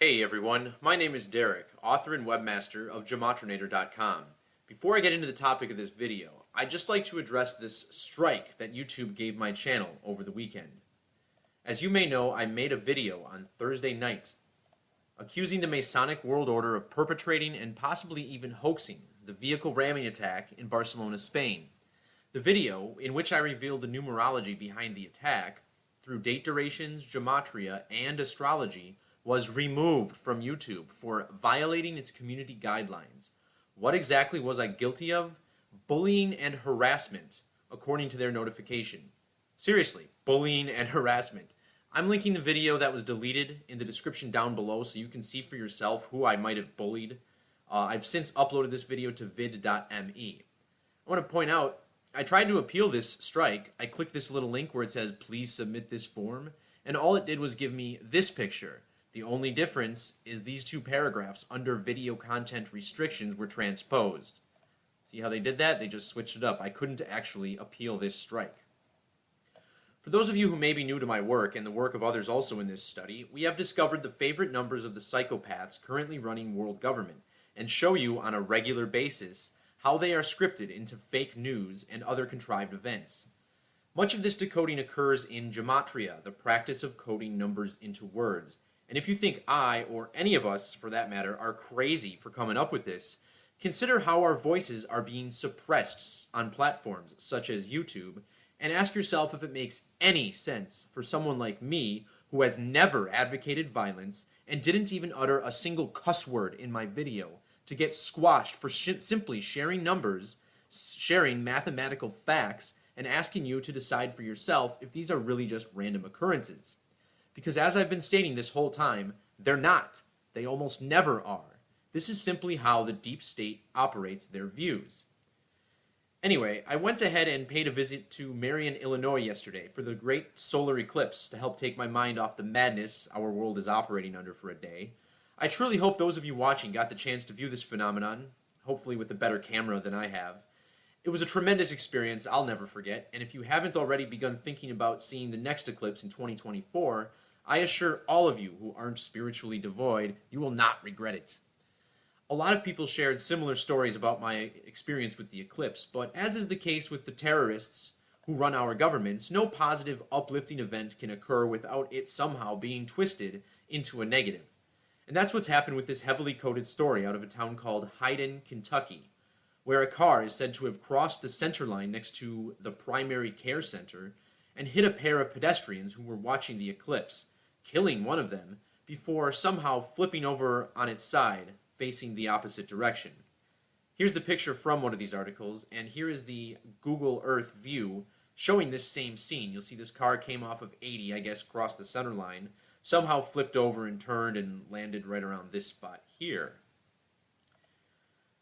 Hey everyone, my name is Derek, author and webmaster of Geometrinator.com. Before I get into the topic of this video, I'd just like to address this strike that YouTube gave my channel over the weekend. As you may know, I made a video on Thursday night accusing the Masonic World Order of perpetrating and possibly even hoaxing the vehicle ramming attack in Barcelona, Spain. The video, in which I revealed the numerology behind the attack, through date durations, gematria, and astrology, was removed from YouTube for violating its community guidelines. What exactly was I guilty of? Bullying and harassment, according to their notification. Seriously, bullying and harassment. I'm linking the video that was deleted in the description down below so you can see for yourself who I might have bullied. I've since uploaded this video to vid.me. I want to point out, I tried to appeal this strike. I clicked this little link where it says, please submit this form, and all it did was give me this picture. The only difference is these two paragraphs under video content restrictions were transposed. See how they did that? They just switched it up. I couldn't actually appeal this strike. For those of you who may be new to my work and the work of others also in this study, we have discovered the favorite numbers of the psychopaths currently running world government and show you on a regular basis how they are scripted into fake news and other contrived events. Much of this decoding occurs in gematria, the practice of coding numbers into words. And if you think I, or any of us for that matter, are crazy for coming up with this, consider how our voices are being suppressed on platforms such as YouTube, and ask yourself if it makes any sense for someone like me who has never advocated violence and didn't even utter a single cuss word in my video to get squashed for simply sharing numbers, sharing mathematical facts, and asking you to decide for yourself if these are really just random occurrences. Because as I've been stating this whole time, they're not. They almost never are. This is simply how the deep state operates their views. Anyway, I went ahead and paid a visit to Marion, Illinois yesterday for the great solar eclipse to help take my mind off the madness our world is operating under for a day. I truly hope those of you watching got the chance to view this phenomenon, hopefully with a better camera than I have. It was a tremendous experience I'll never forget, and if you haven't already begun thinking about seeing the next eclipse in 2024, I assure all of you who aren't spiritually devoid, you will not regret it. A lot of people shared similar stories about my experience with the eclipse, but as is the case with the terrorists who run our governments, no positive, uplifting event can occur without it somehow being twisted into a negative. And that's what's happened with this heavily coded story out of a town called Hyden, Kentucky, where a car is said to have crossed the center line next to the primary care center and hit a pair of pedestrians who were watching the eclipse, killing one of them before somehow flipping over on its side, facing the opposite direction. Here's the picture from one of these articles, and here is the Google Earth view showing this same scene. You'll see this car came off of 80, I guess, crossed the center line, somehow flipped over and turned and landed right around this spot here.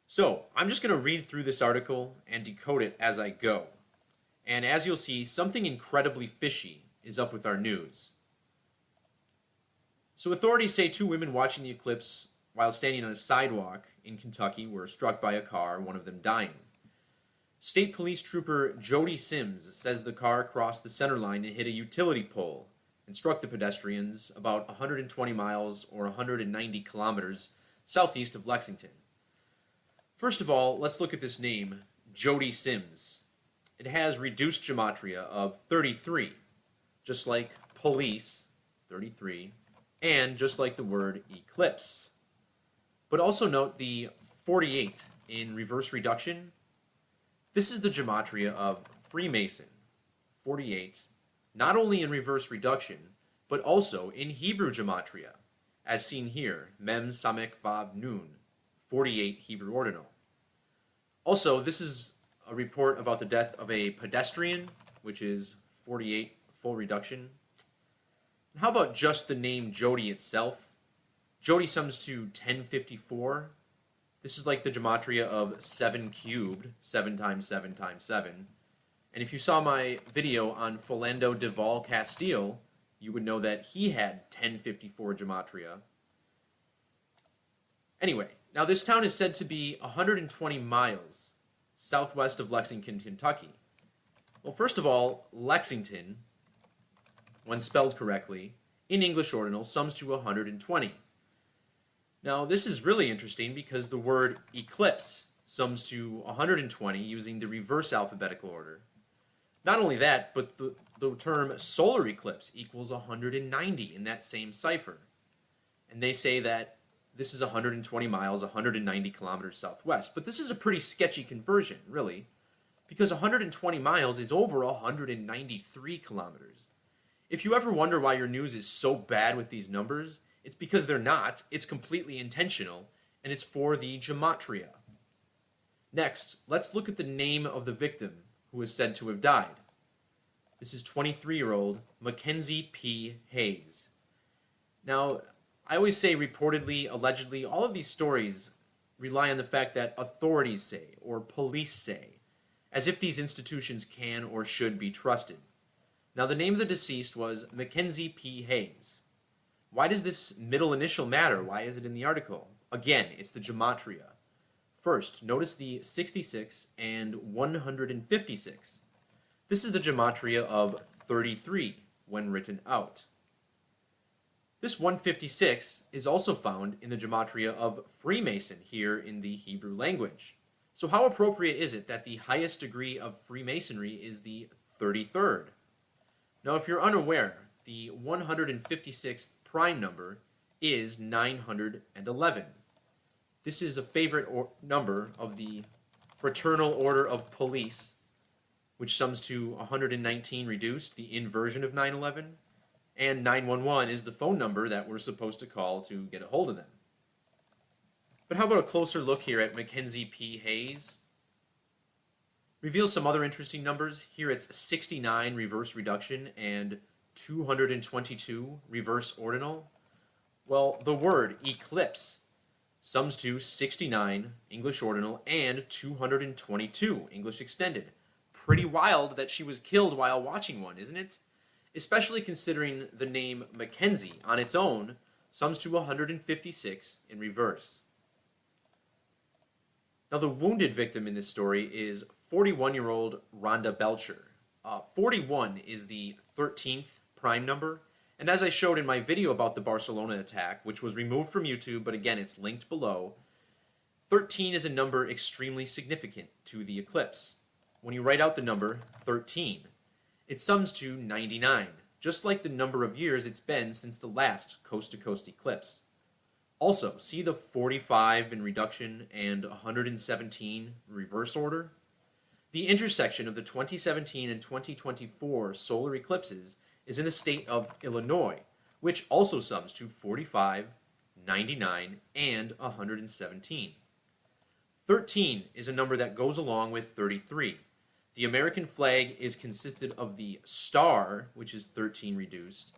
So, I'm just going to read through this article and decode it as I go. And as you'll see, something incredibly fishy is up with our news. So authorities say two women watching the eclipse while standing on a sidewalk in Kentucky were struck by a car, one of them dying. State Police Trooper Jody Sims says the car crossed the center line and hit a utility pole and struck the pedestrians about 120 miles or 190 kilometers southeast of Lexington. First of all, let's look at this name, Jody Sims. It has reduced gematria of 33, just like police, 33, and just like the word eclipse. But also note the 48 in reverse reduction. This is the gematria of Freemason, 48, not only in reverse reduction, but also in Hebrew gematria, as seen here, Mem Samek Vav Nun, 48 Hebrew ordinal. Also, this is a report about the death of a pedestrian, which is 48 full reduction. How about just the name Jody itself? Jody sums to 1054. This is like the gematria of 7 cubed, 7 times 7 times 7. And if you saw my video on Philando de Val Castile, you would know that he had 1054 gematria. Anyway, now this town is said to be 120 miles southwest of Lexington, Kentucky. Well, first of all, Lexington, when spelled correctly, in English ordinal, sums to 120. Now, this is really interesting because the word eclipse sums to 120 using the reverse alphabetical order. Not only that, but the term solar eclipse equals 190 in that same cipher. And they say that this is 120 miles, 190 kilometers southwest. But this is a pretty sketchy conversion, really, because 120 miles is over 193 kilometers. If you ever wonder why your news is so bad with these numbers, it's because they're not. It's completely intentional, and it's for the gematria. Next, let's look at the name of the victim who is said to have died. This is 23-year-old Mackenzie P. Hayes. Now, I always say reportedly, allegedly, all of these stories rely on the fact that authorities say or police say, as if these institutions can or should be trusted. Now, the name of the deceased was Mackenzie P. Hayes. Why does this middle initial matter? Why is it in the article? Again, it's the gematria. First, notice the 66 and 156. This is the gematria of 33 when written out. This 156 is also found in the gematria of Freemason here in the Hebrew language. So how appropriate is it that the highest degree of Freemasonry is the 33rd? Now, if you're unaware, the 156th prime number is 911. This is a favorite number of the Fraternal Order of Police, which sums to 119 reduced, the inversion of 911, and 911 is the phone number that we're supposed to call to get a hold of them. But how about a closer look here at Mackenzie P. Hayes? Reveals some other interesting numbers. Here it's 69 reverse reduction and 222 reverse ordinal. Well, the word eclipse sums to 69 English ordinal and 222 English extended. Pretty wild that she was killed while watching one, isn't it? Especially considering the name Mackenzie on its own sums to 156 in reverse. Now, the wounded victim in this story is 41-year-old Rhonda Belcher. 41 is the 13th prime number, and as I showed in my video about the Barcelona attack, which was removed from YouTube, but again, it's linked below, 13 is a number extremely significant to the eclipse. When you write out the number 13, it sums to 99, just like the number of years it's been since the last coast-to-coast eclipse. Also, see the 45 in reduction and 117 reverse order? The intersection of the 2017 and 2024 solar eclipses is in the state of Illinois, which also sums to 45, 99, and 117. 13 is a number that goes along with 33. The American flag is consisted of the star, which is 13 reduced,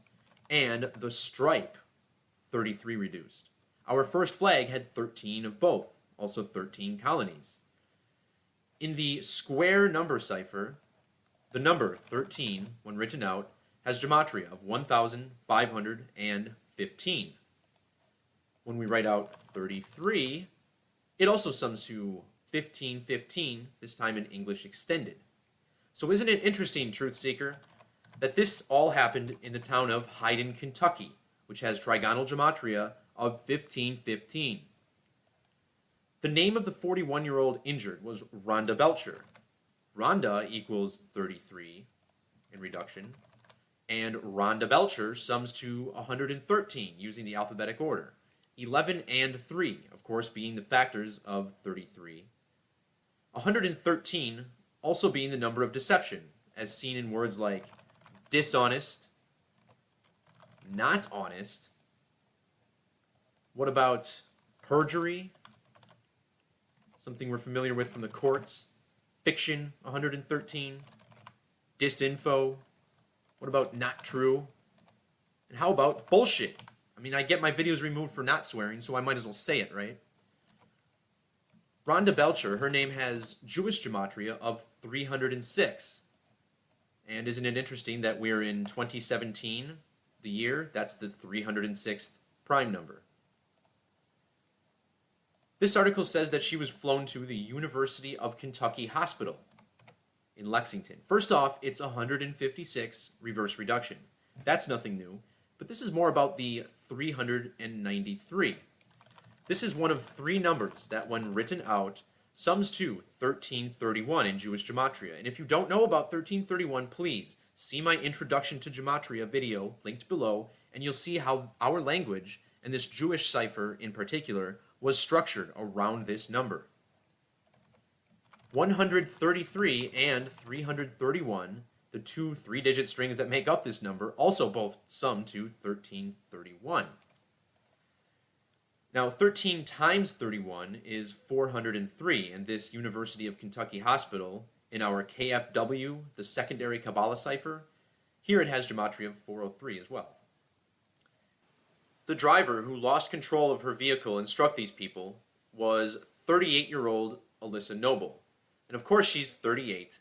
and the stripe, 33 reduced. Our first flag had 13 of both, also 13 colonies. In the square number cipher, the number 13, when written out, has gematria of 1,515. When we write out 33, it also sums to 1515, this time in English extended. So isn't it interesting, Truth Seeker, that this all happened in the town of Hyden, Kentucky, which has trigonal gematria of 1515. The name of the 41-year-old injured was Rhonda Belcher. Rhonda equals 33 in reduction, and Rhonda Belcher sums to 113 using the alphabetic order. 11 and 3, of course, being the factors of 33. 113 also being the number of deception, as seen in words like dishonest, not honest. What about perjury? Something we're familiar with from the courts. Fiction, 113. Disinfo. What about not true? And how about bullshit? I mean, I get my videos removed for not swearing, so I might as well say it, right? Rhonda Belcher, her name has Jewish gematria of 306. And isn't it interesting that we're in 2017, the year? That's the 306th prime number. This article says that she was flown to the University of Kentucky Hospital in Lexington. First off, it's 156 reverse reduction. That's nothing new, but this is more about the 393. This is one of three numbers that, when written out, sums to 1331 in Jewish gematria. And if you don't know about 1331, please see my Introduction to Gematria video linked below, and you'll see how our language, and this Jewish cipher in particular, was structured around this number. 133 and 331, the two three-digit strings that make up this number, also both sum to 1331. Now, 13 times 31 is 403, and this University of Kentucky hospital, in our KFW, the secondary Kabbalah cipher, here it has gematria of 403 as well. The driver who lost control of her vehicle and struck these people was 38-year-old Alyssa Noble. And of course she's 38.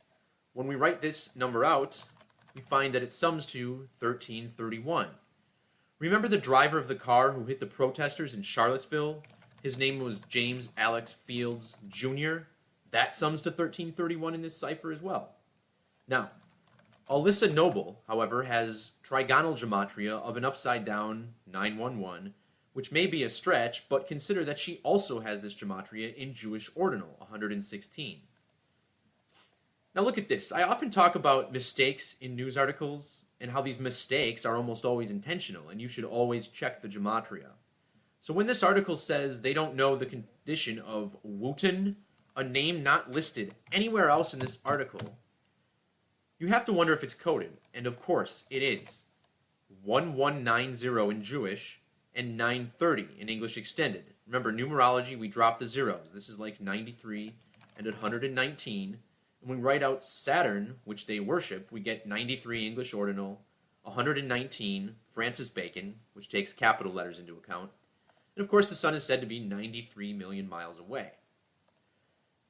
When we write this number out, we find that it sums to 1331. Remember the driver of the car who hit the protesters in Charlottesville? His name was James Alex Fields Jr. That sums to 1331 in this cipher as well. Now, Alyssa Noble, however, has trigonal gematria of an upside-down 911, which may be a stretch, but consider that she also has this gematria in Jewish ordinal, 116. Now look at this. I often talk about mistakes in news articles and how these mistakes are almost always intentional, and you should always check the gematria. So when this article says they don't know the condition of Wooten, a name not listed anywhere else in this article, you have to wonder if it's coded, and of course it is. 1190 in Jewish and 930 in English Extended. Remember, numerology, we drop the zeros. This is like 93 and 119. And when we write out Saturn, which they worship, we get 93 English Ordinal, 119 Francis Bacon, which takes capital letters into account. And of course the sun is said to be 93 million miles away.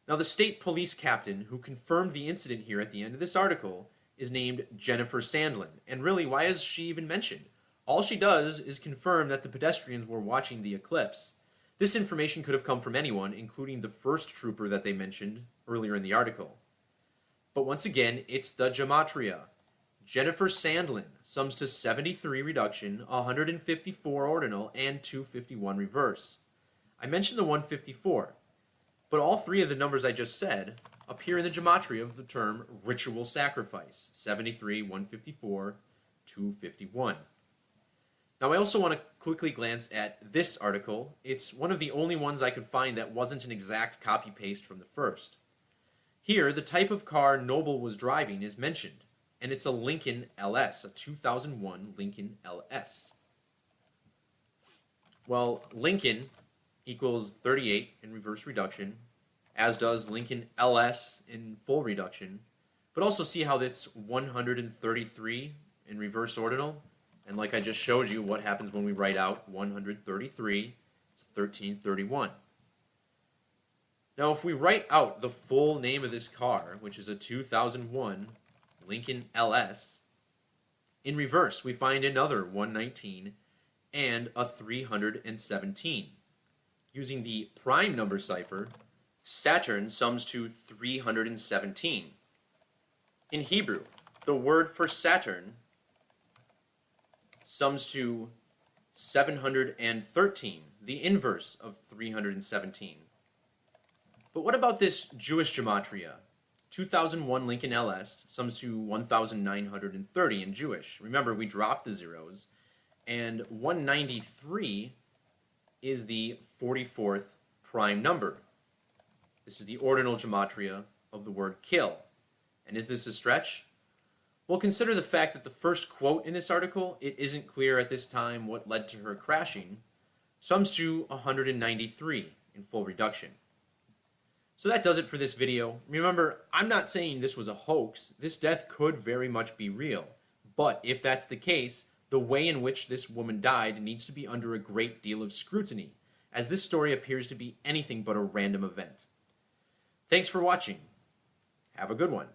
Now, the state police captain who confirmed the incident here at the end of this article is named Jennifer Sandlin. And really, why is she even mentioned? All she does is confirm that the pedestrians were watching the eclipse. This information could have come from anyone, including the first trooper that they mentioned earlier in the article. But once again, it's the gematria. Jennifer Sandlin sums to 73 reduction, 154 ordinal, and 251 reverse. I mentioned the 154. But all three of the numbers I just said appear in the gematria of the term ritual sacrifice, 73, 154, 251. Now I also want to quickly glance at this article. It's one of the only ones I could find that wasn't an exact copy-paste from the first. Here, the type of car Noble was driving is mentioned, and it's a Lincoln LS, a 2001 Lincoln LS. Well, Lincoln equals 38 in reverse reduction, as does Lincoln LS in full reduction, but also see how that's 133 in reverse ordinal, and like I just showed you, what happens when we write out 133, it's 1331. Now if we write out the full name of this car, which is a 2001 Lincoln LS, in reverse we find another 119 and a 317. Using the prime number cipher, Saturn sums to 317. In Hebrew, the word for Saturn sums to 713, the inverse of 317. But what about this Jewish gematria? 2001 Lincoln LS sums to 1930 in Jewish. Remember, we dropped the zeros. And 193 is the 44th prime number. This is the ordinal gematria of the word kill. And is this a stretch? Well, consider the fact that the first quote in this article, it isn't clear at this time what led to her crashing, sums to 193 in full reduction. So that does it for this video. Remember, I'm not saying this was a hoax. This death could very much be real. But if that's the case, the way in which this woman died needs to be under a great deal of scrutiny, as this story appears to be anything but a random event. Thanks for watching. Have a good one.